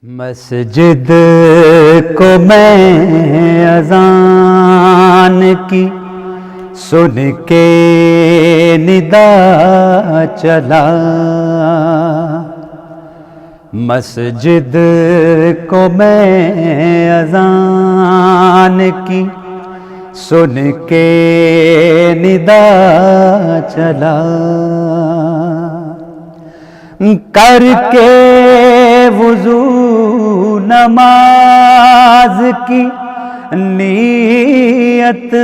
مسجد کو میں اذان کی سن کے ندا چلا، مسجد کو میں اذان کی سن کے ندا چلا، کر کے وضو نماز کی نیت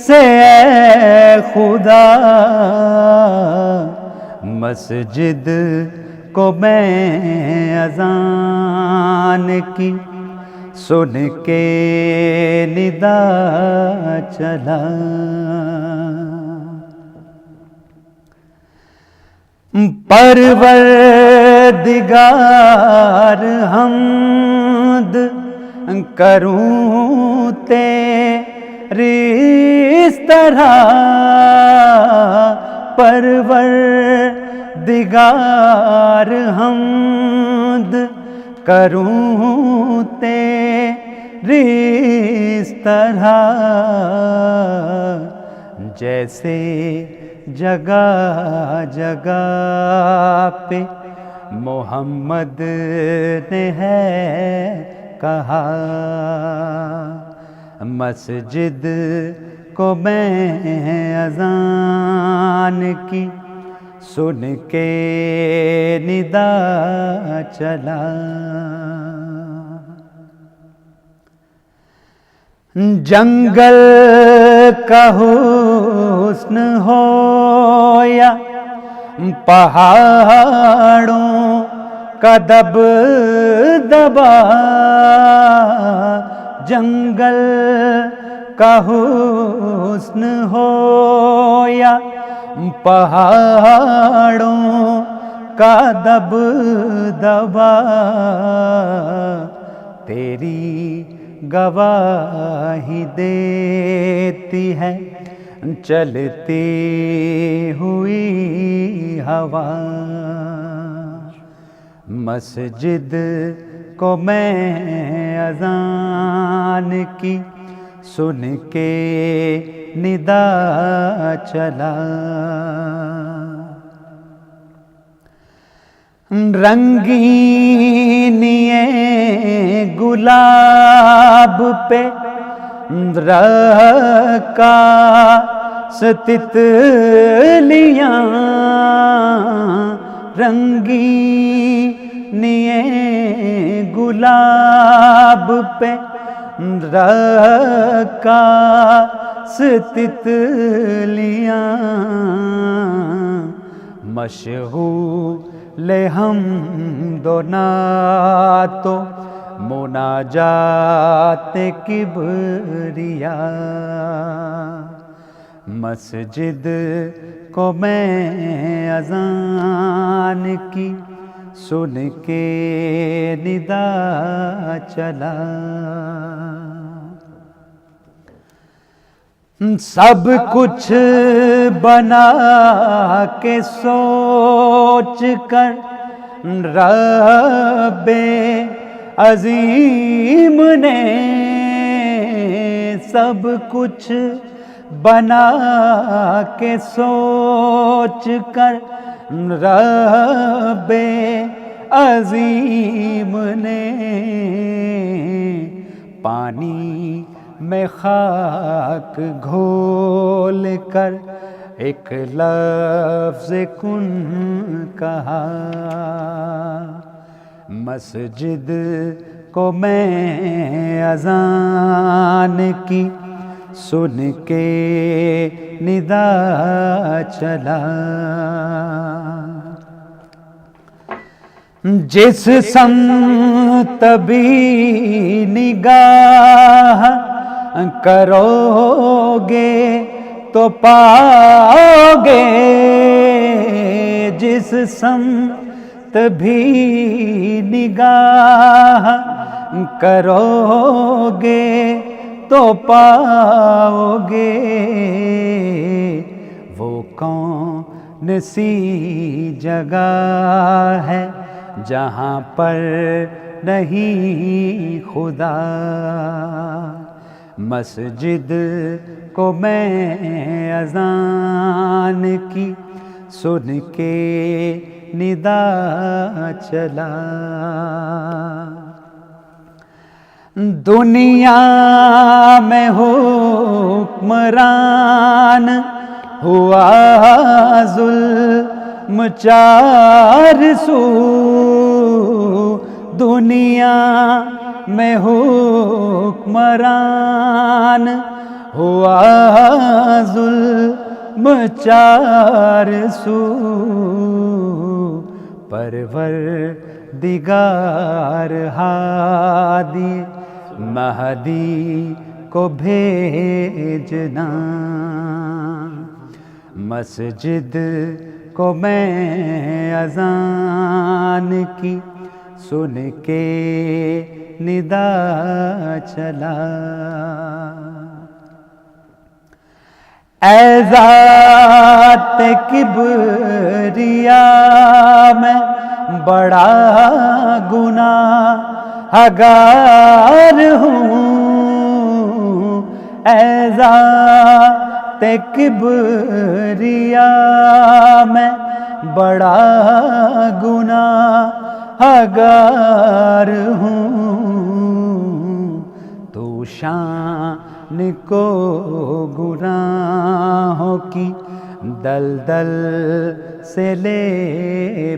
سے اے خدا، مسجد کو میں اذان کی سن کے ندا چلا، پروردگار حمد کروں تیری اس طرح، پروردگار حمد کروں تیری اس طرح، جیسے جگہ جگہ پہ محمد نے ہے کہا، مسجد کو میں اذان کی سن کے ندا چلا، جنگل کا حسن ہو یا پہاڑوں کا دبدبا، جنگل کا حسن ہو یا پہاڑوں کا دبدبا، تیری گواہی دیتی ہے چلتی ہوئی ہوا، مسجد کو میں اذان کی سن کے ندا چلا، رنگینیے گلاب پہ رکاس تتلیاں، رنگینیے گلاب پہ رکاس تتلیاں، مشغول حمد و نعت و مناجات کبریا، مسجد کو میں اذان کی سن کے ندا چلا، سب کچھ بنا کے سوچ کر رب عظیم نے، سب کچھ بنا کے سوچ کر رب عظیم نے، پانی میں خاک گھول کر ایک لفظ کن کہا، مسجد کو میں اذان کی سن کے ندا چلا، جس سمت بھی نگاہ کرو گے تو پاؤ گے، جس سمت بھی نگاہ کرو گے تو پاؤ گے، وہ کون سی جگہ ہے جہاں پر نہیں خدا، مسجد کو میں اذان کی سن کے ندا چلا، دنیا میں حکمران ہوا ظلم چار سو، دنیا میں حکمران ہوا ظلم چار سو، پروردگار ہادی مہدی کو بھیجنا، مسجد کو میں اذان کی سن کے ندا چلا، اے ذات کبریا میں بڑا گناہگار ہوں، اے ذات کبریا میں بڑا گناہگار ہوں، تو شان کو گناہوں کی دلدل سے لے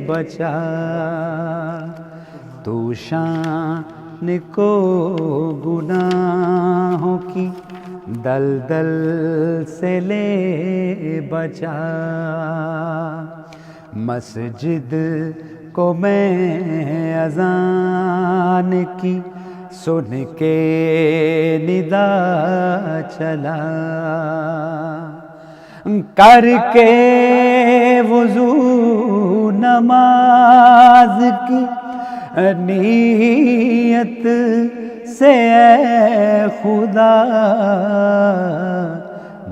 بچا، تو شان کو گناہوں کی دلدل سے لے بچا، مسجد کو میں اذان کی سن کے ندا چلا، کر کے وضو نماز کی نیت سے اے خدا،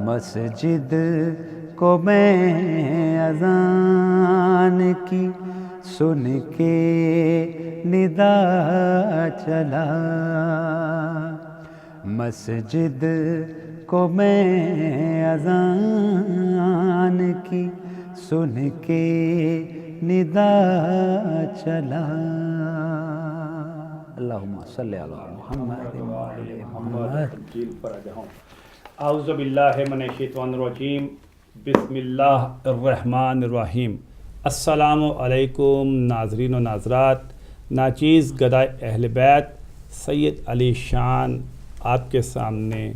مسجد کو میں اذان کی سن کے ندا چلا، مسجد کو میں اذان کی سن کے ندا چلا، اللہم صلی علی محمد وعلی محمد۔ اعوذ باللہ من الشیطان الرجیم، بسم اللہ الرحمن الرحیم۔ السلام علیکم ناظرین و ناظرات، ناچیز گدائے اہل بیت سید علی شان آپ کے سامنے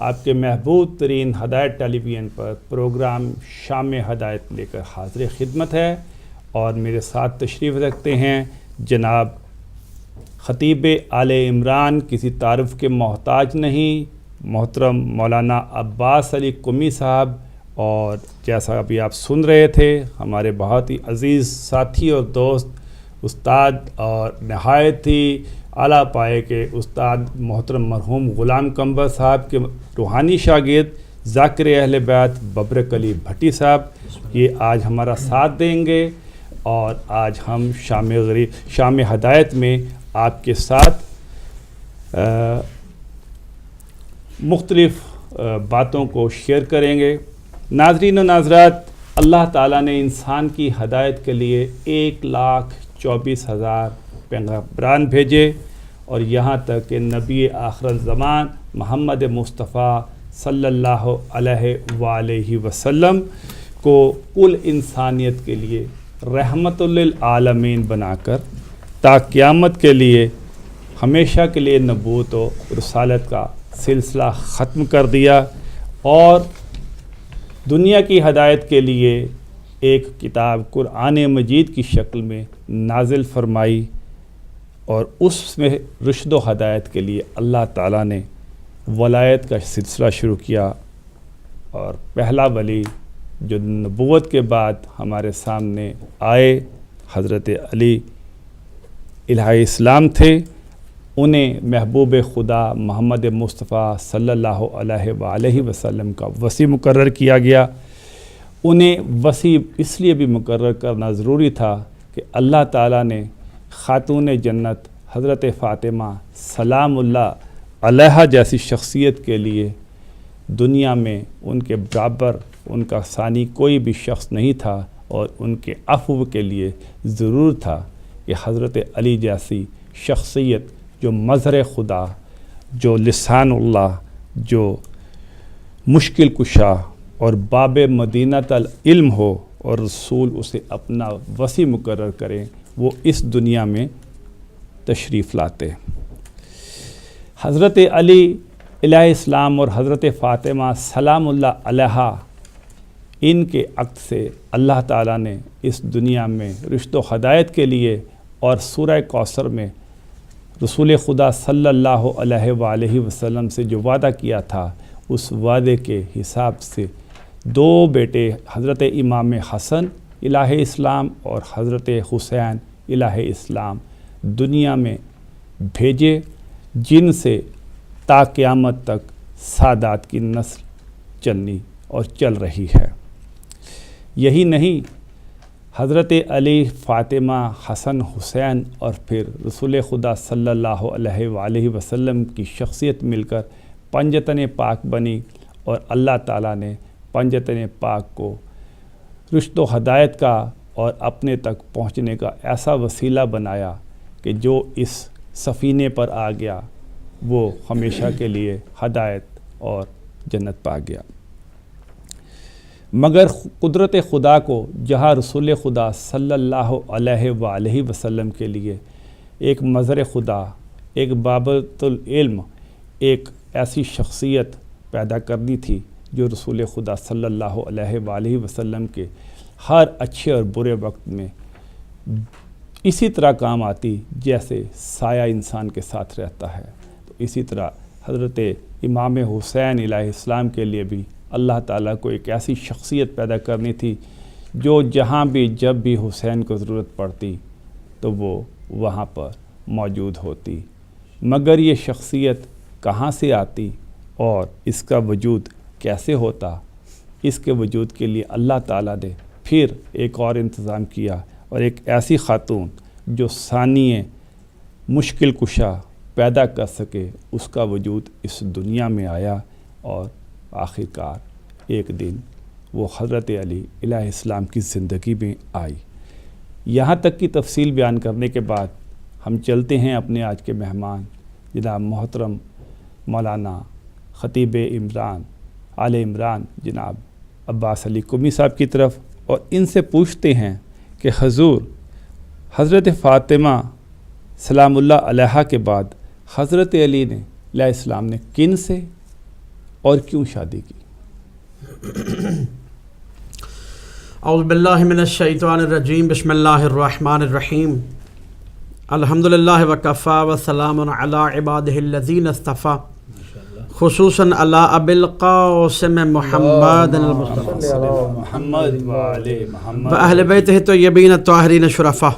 آپ کے محبوب ترین ہدایت ٹیلی ویژن پر پروگرام شام ہدایت لے کر حاضر خدمت ہے، اور میرے ساتھ تشریف رکھتے ہیں جناب خطیب آل عمران، کسی تعارف کے محتاج نہیں، محترم مولانا عباس علی قمی صاحب، اور جیسا ابھی آپ سن رہے تھے ہمارے بہت ہی عزیز ساتھی اور دوست استاد اور نہایت ہی اعلیٰ پائے کے استاد محترم مرحوم غلام قمبر صاحب کے روحانی شاگرد ذاکر اہل بیت ببرک علی بھٹی صاحب، یہ آج ہمارا ساتھ دیں گے، اور آج ہم شام ہدایت میں آپ کے ساتھ مختلف باتوں کو شیئر کریں گے۔ ناظرین و ناظرات، اللہ تعالیٰ نے انسان کی ہدایت کے لیے 1,24,000 پیغمبران بھیجے، اور یہاں تک کہ نبی آخر الزمان محمد مصطفیٰ صلی اللہ علیہ وآلہ وسلم کو کل انسانیت کے لیے رحمت للعالمین بنا کر تا قیامت کے لیے ہمیشہ کے لیے نبوت و رسالت کا سلسلہ ختم کر دیا، اور دنیا کی ہدایت کے لیے ایک کتاب قرآن مجید کی شکل میں نازل فرمائی، اور اس میں رشد و ہدایت کے لیے اللہ تعالیٰ نے ولایت کا سلسلہ شروع کیا، اور پہلا ولی جو نبوت کے بعد ہمارے سامنے آئے حضرت علی الہ اسلام تھے، انہیں محبوب خدا محمد مصطفیٰ صلی اللہ علیہ وآلہ وسلم کا وصی مقرر کیا گیا۔ انہیں وصی اس لیے بھی مقرر کرنا ضروری تھا کہ اللہ تعالیٰ نے خاتون جنت حضرت فاطمہ سلام اللہ علیہا جیسی شخصیت کے لیے دنیا میں ان کے برابر ان کا ثانی کوئی بھی شخص نہیں تھا، اور ان کے عفو کے لیے ضرور تھا کہ حضرت علی جیسی شخصیت جو مظہر خدا، جو لسان اللہ، جو مشکل کشا اور باب مدینۃ العلم ہو اور رسول اسے اپنا وصی مقرر کریں، وہ اس دنیا میں تشریف لاتے۔ حضرت علی علیہ السلام اور حضرت فاطمہ سلام اللہ علیہا، ان کے عقد سے اللہ تعالیٰ نے اس دنیا میں رشت و ہدایت کے لیے اور سورہ کوثر میں رسول خدا صلی اللہ علیہ وآلہ وسلم سے جو وعدہ کیا تھا، اس وعدے کے حساب سے 2 بیٹے حضرت امام حسن الہ اسلام اور حضرت حسین الہ اسلام دنیا میں بھیجے، جن سے تا قیامت تک سادات کی نسل چلنی اور چل رہی ہے۔ یہی نہیں، حضرت علی، فاطمہ، حسن، حسین اور پھر رسول خدا صلی اللہ علیہ وآلہ وسلم کی شخصیت مل کر پنجتن پاک بنی، اور اللہ تعالیٰ نے پنجتن پاک کو رشت و ہدایت کا اور اپنے تک پہنچنے کا ایسا وسیلہ بنایا کہ جو اس سفینے پر آ گیا وہ ہمیشہ کے لیے ہدایت اور جنت پا گیا۔ مگر قدرت خدا کو جہاں رسول خدا صلی اللہ علیہ وآلہ وسلم کے لیے ایک مظہر خدا، ایک بابت العلم، ایک ایسی شخصیت پیدا کرنی تھی جو رسول خدا صلی اللہ علیہ وآلہ وسلم کے ہر اچھے اور برے وقت میں اسی طرح کام آتی جیسے سایہ انسان کے ساتھ رہتا ہے، تو اسی طرح حضرت امام حسین الہ السلام کے لیے بھی اللہ تعالیٰ کو ایک ایسی شخصیت پیدا کرنی تھی جو جہاں بھی جب بھی حسین کو ضرورت پڑتی تو وہ وہاں پر موجود ہوتی۔ مگر یہ شخصیت کہاں سے آتی اور اس کا وجود کیسے ہوتا؟ اس کے وجود کے لیے اللہ تعالیٰ نے پھر ایک اور انتظام کیا، اور ایک ایسی خاتون جو ثانی مشکل کشا پیدا کر سکے، اس کا وجود اس دنیا میں آیا، اور آخر کار ایک دن وہ حضرت علی علیہ السلام کی زندگی میں آئی۔ یہاں تک کی تفصیل بیان کرنے کے بعد ہم چلتے ہیں اپنے آج کے مہمان جناب محترم مولانا خطیب عمران آل عمران جناب عباس علی قمی صاحب کی طرف، اور ان سے پوچھتے ہیں کہ حضور حضرت فاطمہ سلام اللہ علیہا کے بعد حضرت علی نے علیہ السلام نے کن سے اور کیوں شادی کی؟ اعوذ باللہ من الشیطان الرجیم، بسم اللہ الرحمن الرحیم، الحمدللہ وکفا وسلام علی عبادہ الذین اصطفیٰ، خصوصاً علی ابی القاسم محمد المصطفیٰ محمد وآلِ محمد واہل بیتہ الطیبین الطاہرین الشرفاء۔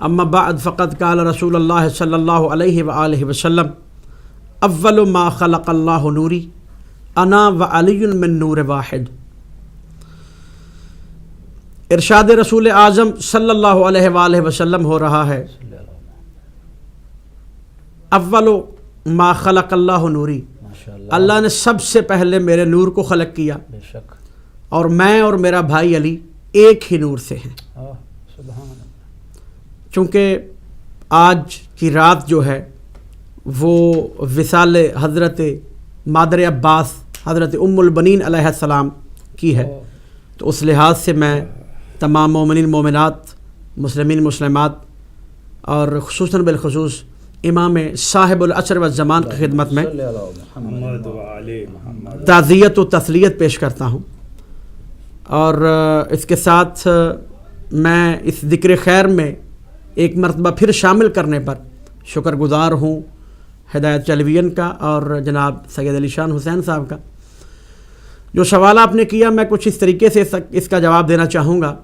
اما بعد فقد قال رسول اللہ صلی اللہ علیہ وآلہ وسلم: اول ما خلق اللہ نوری انا وعلی من نور واحد۔ ارشاد رسول اعظم صلی اللہ علیہ وآلہ وسلم ہو رہا ہے، اول ما خلق اللہ نوری، اللہ نے سب سے پہلے میرے نور کو خلق کیا، اور میں اور میرا بھائی علی ایک ہی نور سے ہیں۔ چونکہ آج کی رات جو ہے وہ وصال حضرت مادر عباس حضرت ام البنین علیہ السلام کی ہے، تو اس لحاظ سے میں تمام مومنین مومنات، مسلمین مسلمات، اور خصوصاً بالخصوص امام صاحب العصر والزمان کی خدمت میں محمد وآلِ محمد تعزیت و تسلیت پیش کرتا ہوں، اور اس کے ساتھ میں اس ذکر خیر میں ایک مرتبہ پھر شامل کرنے پر شکر گزار ہوں ہدایت چلوین کا اور جناب سید علی شان حسین صاحب کا۔ جو سوال آپ نے کیا میں کچھ اس طریقے سے اس کا جواب دینا چاہوں گا،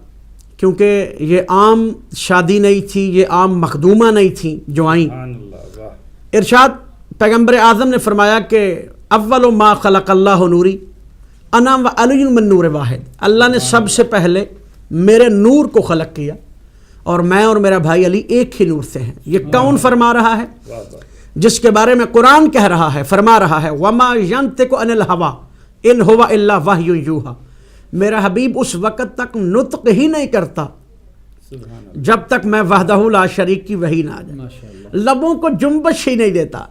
کیونکہ یہ عام شادی نہیں تھی، یہ عام مخدومہ نہیں تھیں جو آئیں۔ ارشاد پیغمبر اعظم نے فرمایا کہ اول ما خلق اللہ نوری انا وعلی من نور واحد، اللہ نے سب سے پہلے میرے نور کو خلق کیا، اور میں اور میرا بھائی علی ایک ہی نور سے ہیں. یہ کون فرما رہا ہے؟ جس کے بارے میں قرآن کہہ رہا ہے، فرما رہا ہے وَمَا يَنْتِقُ عَنِ الْهَوَىٰ إِنْ هُوَ إِلَّا وَحْيٌ يُوحَىٰ. میرا حبیب اس وقت تک نطق ہی نہیں کرتا جب تک میں وحدہ لا شریک کی وحی نہ آ جائے. لبوں کو جنبش ہی نہیں دیتا.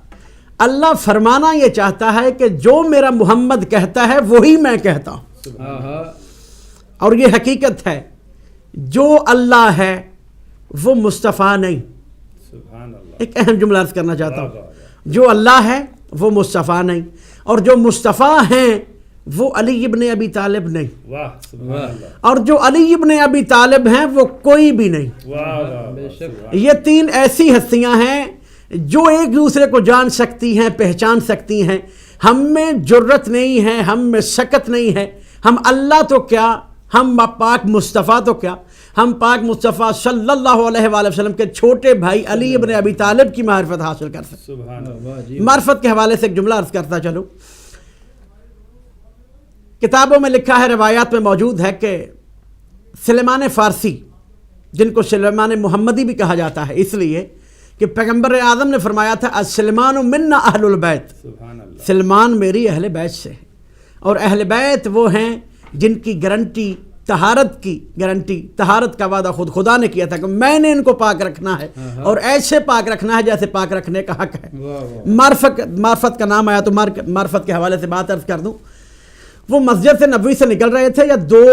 اللہ فرمانا یہ چاہتا ہے کہ جو میرا محمد کہتا ہے وہی میں کہتا ہوں. اور یہ حقیقت ہے، جو اللہ ہے وہ مصطفیٰ نہیں. ایک اہم جملہ عرض کرنا چاہتا ہوں، جو اللہ ہے وہ مصطفیٰ نہیں، اور جو مصطفیٰ ہیں وہ علی ابن ابی طالب نہیں، اور جو علی ابن ابی طالب ہیں وہ کوئی بھی نہیں. یہ تین ایسی ہستیاں ہیں جو ایک دوسرے کو جان سکتی ہیں، پہچان سکتی ہیں. ہم میں جرت نہیں ہے، ہم میں سکت نہیں ہے. ہم اللہ تو کیا، ہم پاک مصطفیٰ تو کیا، ہم پاک مصطفیٰ صلی اللہ علیہ وآلہ وسلم کے چھوٹے بھائی علی ابن ابی طالب کی معرفت حاصل کر سکتے. معرفت کے حوالے سے ایک جملہ عرض کرتا چلوں. کتابوں میں لکھا ہے، روایات میں موجود ہے کہ سلیمان فارسی، جن کو سلیمان محمدی بھی کہا جاتا ہے اس لیے کہ پیغمبر اعظم نے فرمایا تھا السلمان منا اہل البیت، سلمان میری اہل بیت سے ہے. اور اہل بیت وہ ہیں جن کی گارنٹی، طہارت کی گارنٹی، طہارت کا وعدہ خود خدا نے کیا تھا کہ میں نے ان کو پاک رکھنا ہے، اور ایسے پاک رکھنا ہے جیسے پاک رکھنے کا حق ہے. معرفت کا نام آیا تو معرفت کے حوالے سے بات عرض کر دوں. وہ مسجد سے نبوی سے نکل رہے تھے، یا دو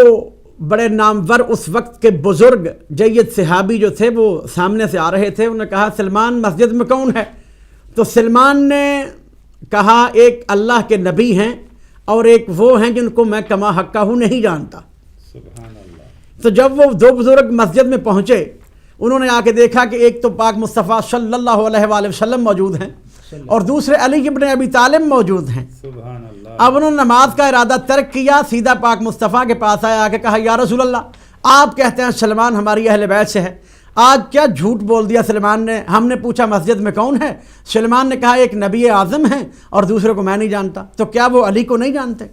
بڑے نامور اس وقت کے بزرگ جید صحابی جو تھے وہ سامنے سے آ رہے تھے. انہوں نے کہا سلمان مسجد میں کون ہے؟ تو سلمان نے کہا ایک اللہ کے نبی ہیں اور ایک وہ ہیں جن کو میں کما حقہ ہوں نہیں جانتا. تو جب وہ دو بزرگ مسجد میں پہنچے، انہوں نے آ کے دیکھا کہ ایک تو پاک مصطفیٰ صلی اللہ علیہ وآلہ وسلم موجود ہیں اور دوسرے علی ابن ابی طالب موجود ہیں. اب انہوں نے نماز کا ارادہ ترک کیا، سیدھا پاک مصطفیٰ کے پاس آیا، آ کے کہا یا رسول اللہ، آپ کہتے ہیں سلمان ہماری اہل بیت سے ہے، آج کیا جھوٹ بول دیا سلمان نے؟ ہم نے پوچھا مسجد میں کون ہے، سلمان نے کہا ایک نبی اعظم ہیں اور دوسرے کو میں نہیں جانتا. تو کیا وہ علی کو نہیں جانتے؟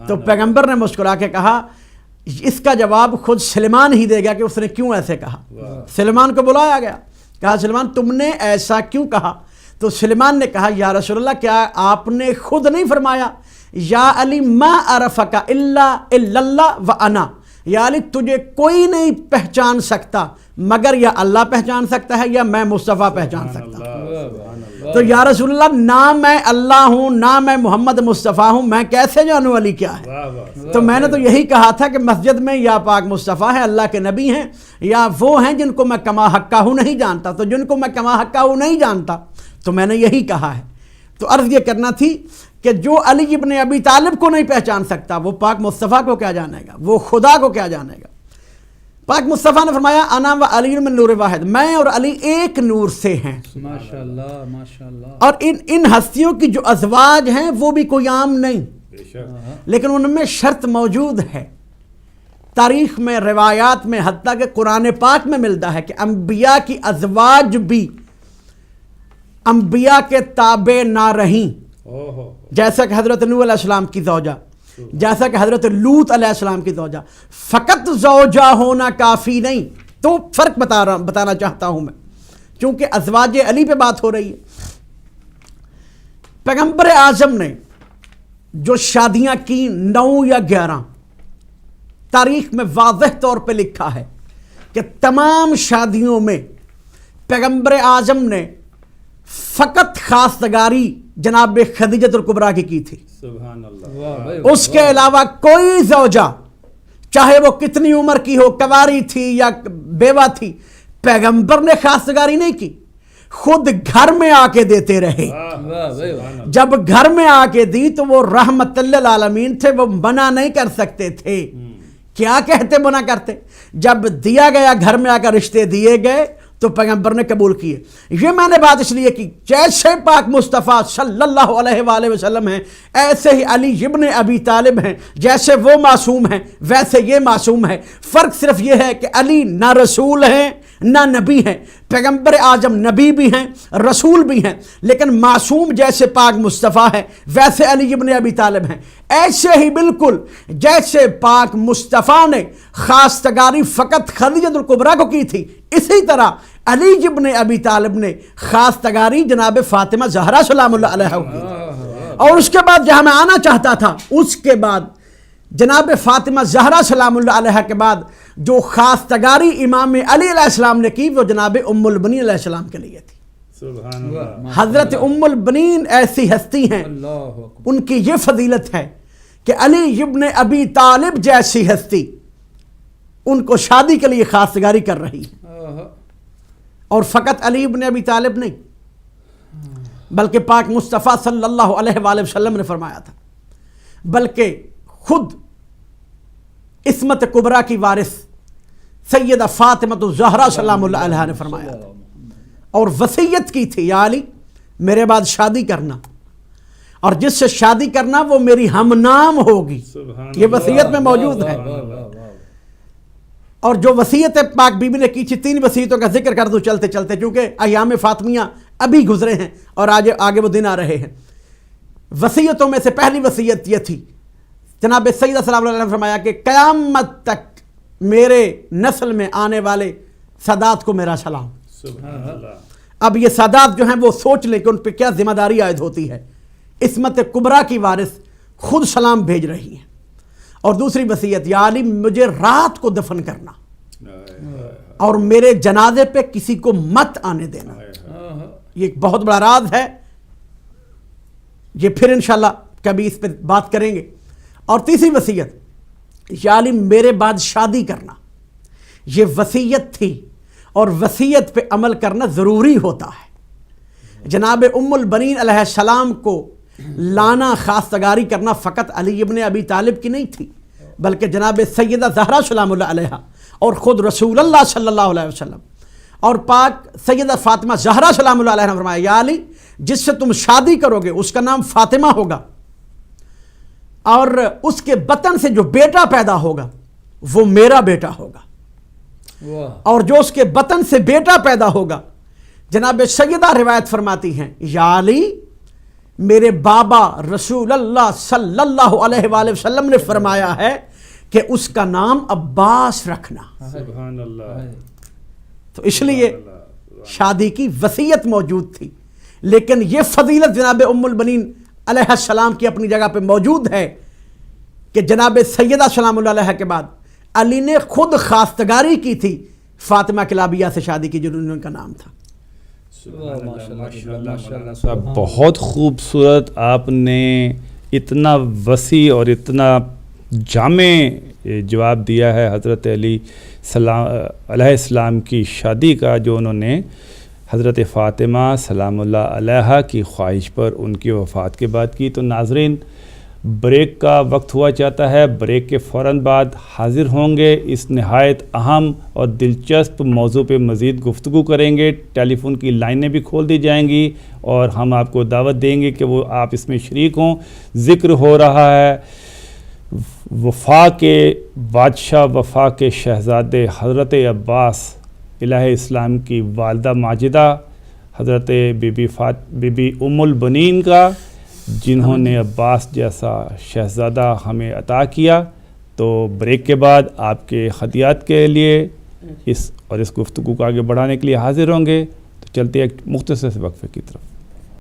تو پیغمبر نے مسکرا کے کہا اس کا جواب خود سلمان ہی دے گا کہ اس نے کیوں ایسے کہا. سلمان کو بلایا گیا، کہا سلمان تم نے ایسا کیوں کہا؟ تو سلمان نے کہا یا رسول اللہ، کیا آپ نے خود نہیں فرمایا یا علی ما عرفک الا اللہ و انا، یا علی تجھے کوئی نہیں پہچان سکتا مگر یا اللہ پہچان سکتا ہے یا میں مصطفیٰ پہچان سکتا ہوں. تو یا رسول اللہ، نہ میں اللہ ہوں نہ میں محمد مصطفیٰ ہوں، میں کیسے جانوں علی کیا ہے؟ تو میں نے تو یہی کہا تھا کہ مسجد میں یا پاک مصطفیٰ ہیں، اللہ کے نبی ہیں، یا وہ ہیں جن کو میں کما حقہ ہوں نہیں جانتا. تو جن کو میں کما حقہ ہوں نہیں جانتا تو میں نے یہی کہا ہے. تو عرض یہ کرنا تھی کہ جو علی ابن ابی طالب کو نہیں پہچان سکتا وہ پاک مصطفیٰ کو کیا جانے گا، وہ خدا کو کیا جانے گا. پاک مصطفیٰ نے فرمایا انا و علی من نور واحد، میں اور علی ایک نور سے ہیں. ماشاءاللہ ماشاءاللہ. اور ان ہستیوں کی جو ازواج ہیں وہ بھی کوئی عام نہیں، لیکن ان میں شرط موجود ہے. تاریخ میں، روایات میں، حتیٰ کہ قرآن پاک میں ملتا ہے کہ انبیاء کی ازواج بھی انبیاء کے تابع نہ رہیں، جیسا کہ حضرت نوح علیہ السلام کی زوجہ، جیسا کہ حضرت لوط علیہ السلام کی زوجہ. فقط زوجہ ہونا کافی نہیں. تو فرق بتانا چاہتا ہوں میں، چونکہ ازواج علی پہ بات ہو رہی ہے. پیغمبر اعظم نے جو شادیاں کی 9 یا 11، تاریخ میں واضح طور پہ لکھا ہے کہ تمام شادیوں میں پیغمبر اعظم نے فقط خواستگاری جناب خدیجہ الکبریٰ کی تھی. سبحان اللہ. اس کے علاوہ کوئی زوجہ، چاہے وہ کتنی عمر کی ہو، کواری تھی یا بیوہ تھی، پیغمبر نے خواستگاری نہیں کی. خود گھر میں آ کے دیتے رہے. جب گھر میں آ کے دی تو وہ رحمت للعالمین تھے، وہ منع نہیں کر سکتے تھے. کیا کہتے منع کرتے؟ جب دیا گیا، گھر میں آ کر رشتے دیے گئے تو پیغمبر نے قبول کیے. یہ میں نے بات اس لیے کی، جیسے پاک مصطفیٰ صلی اللہ علیہ وآلہ وسلم ہیں ایسے ہی علی ابن ابی طالب ہیں. جیسے وہ معصوم ہیں ویسے یہ معصوم ہے. فرق صرف یہ ہے کہ علی نہ رسول ہیں نہ نبی ہیں، پیغمبر اعظم نبی بھی ہیں، رسول بھی ہیں، لیکن معصوم جیسے پاک مصطفیٰ ہے ویسے علی ابن ابی طالب ہیں۔ ایسے ہی بالکل جیسے پاک مصطفیٰ نے خواستگاری فقط خدیجہ الکبریٰ کو کی تھی، اسی طرح علی ابن ابی طالب نے خواستگاری جناب فاطمہ زہرا سلام اللہ علیہا کی تھی۔ اور اس کے بعد جہاں میں آنا چاہتا تھا، اس کے بعد جناب فاطمہ زہرا سلام اللہ علیہ کے بعد جو خواستگاری امام علی علیہ السلام نے کی وہ جناب ام البنین علیہ السلام کے لیے تھی۔ سبحان اللہ۔ حضرت ام البنین ایسی ہستی ہیں، ان کی یہ فضیلت ہے کہ علی ابن ابی طالب جیسی ہستی ان کو شادی کے لیے خواستگاری کر رہی ہے، اور فقط علی ابن ابی طالب نہیں بلکہ پاک مصطفیٰ صلی اللہ علیہ وآلہ وسلم نے فرمایا تھا، بلکہ خود عصمت کبریٰ کی وارث سیدہ فاطمہ الزہرا سلام اللہ علیہا نے فرمایا تھا، اور وصیت کی تھی یا علی میرے بعد شادی کرنا، اور جس سے شادی کرنا وہ میری ہم نام ہوگی، یہ وصیت میں موجود ہے۔ اور جو وصیت پاک بی بی نے کی تھی، 3 وصیتوں کا ذکر کر دوں چلتے چلتے، چونکہ ایام فاطمیہ ابھی گزرے ہیں اور آگے وہ دن آ رہے ہیں۔ وصیتوں میں سے پہلی وصیت یہ تھی، جناب سیدہ سلام اللہ علیہ نے فرمایا کہ قیامت تک میرے نسل میں آنے والے سادات کو میرا سلام۔ سبحان اللہ۔ اب یہ سادات جو ہیں وہ سوچ لیں کہ ان پہ کیا ذمہ داری عائد ہوتی ہے۔ عصمت کبریٰ کی وارث خود سلام بھیج رہی ہیں۔ اور دوسری وصیت، یا علی مجھے رات کو دفن کرنا اور میرے جنازے پہ کسی کو مت آنے دینا، یہ ایک بہت بڑا راز ہے، یہ پھر انشاءاللہ کبھی اس پہ بات کریں گے۔ اور تیسری وصیت، یا علی میرے بعد شادی کرنا، یہ وصیت تھی، اور وصیت پہ عمل کرنا ضروری ہوتا ہے۔ جناب ام البنین علیہ السلام کو لانا، خواستگاری کرنا فقط علی ابن ابی طالب کی نہیں تھی، بلکہ جناب سیدہ زہرا سلام اللہ علیہا اور خود رسول اللہ صلی اللہ علیہ وسلم اور پاک سیدہ فاطمہ زہرا سلام اللہ علیہ نے فرمایا، یا علی جس سے تم شادی کرو گے اس کا نام فاطمہ ہوگا، اور اس کے بطن سے جو بیٹا پیدا ہوگا وہ میرا بیٹا ہوگا، اور جو اس کے بطن سے بیٹا پیدا ہوگا، جناب سیدہ روایت فرماتی ہیں، یا علی میرے بابا رسول اللہ صلی اللہ علیہ وآلہ وسلم نے فرمایا ہے کہ اس کا نام عباس رکھنا۔ سبحان اللہ۔ تو اس لیے شادی کی وصیت موجود تھی، لیکن یہ فضیلت جناب ام البنین علیہ السلام کی اپنی جگہ پہ موجود ہے کہ جناب سیدہ سلام اللہ علیہ کے بعد علی نے خود خواستگاری کی تھی فاطمہ کلابیہ سے شادی کی، جنہوں ان کا نام تھا۔ ماشاءاللہ صاحب، بہت خوبصورت، آپ نے اتنا وسیع اور اتنا جامع جواب دیا ہے حضرت علی علیہ السلام کی شادی کا، جو انہوں نے حضرت فاطمہ سلام اللہ علیہا کی خواہش پر ان کی وفات کے بعد کی۔ تو ناظرین، بریک کا وقت ہوا چاہتا ہے، بریک کے فوراً بعد حاضر ہوں گے، اس نہایت اہم اور دلچسپ موضوع پہ مزید گفتگو کریں گے۔ ٹیلی فون کی لائنیں بھی کھول دی جائیں گی اور ہم آپ کو دعوت دیں گے کہ وہ آپ اس میں شریک ہوں۔ ذکر ہو رہا ہے وفا کے بادشاہ، وفا کے شہزادے حضرت عباس الہ اسلام کی والدہ ماجدہ حضرت بی بی ام البنین کا، جنہوں نے عباس جیسا شہزادہ ہمیں عطا کیا۔ تو بریک کے بعد آپ کے خطیات کے لیے اس گفتگو کو آگے بڑھانے کے لیے حاضر ہوں گے۔ تو چلتے ایک مختصر سے وقفے کی طرف۔